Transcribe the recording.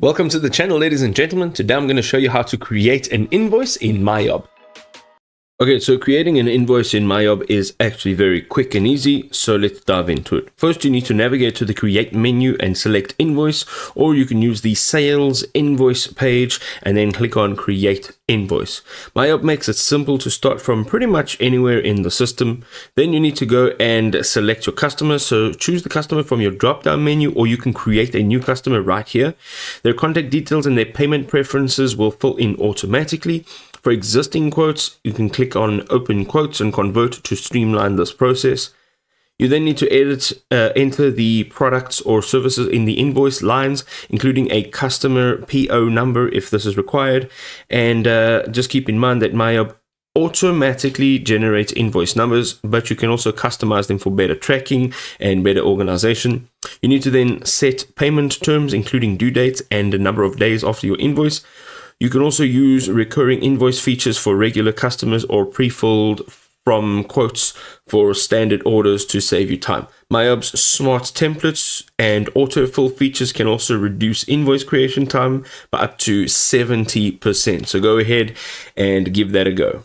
Welcome to the channel, ladies and gentlemen. Today I'm going to show you how to create an invoice in MYOB. Okay, so creating an invoice in MYOB is actually very quick and easy, so let's dive into it. First, you need to navigate to the Create menu and select Invoice, or you can use the Sales Invoice page and then click on Create Invoice. MYOB makes it simple to start from pretty much anywhere in the system. Then you need to go and select your customer, so choose the customer from your drop-down menu, or you can create a new customer right here. Their contact details and their payment preferences will fill in automatically. For existing quotes, you can click on Open Quotes and convert to streamline this process. You then need to enter the products or services in the invoice lines, including a customer PO number if this is required. And just keep in mind that MYOB automatically generates invoice numbers, but you can also customize them for better tracking and better organization. You need to then set payment terms, including due dates and the number of days after your invoice. You can also use recurring invoice features for regular customers or pre-filled from quotes for standard orders to save you time. MYOB's smart templates and autofill features can also reduce invoice creation time by up to 70%. So go ahead and give that a go.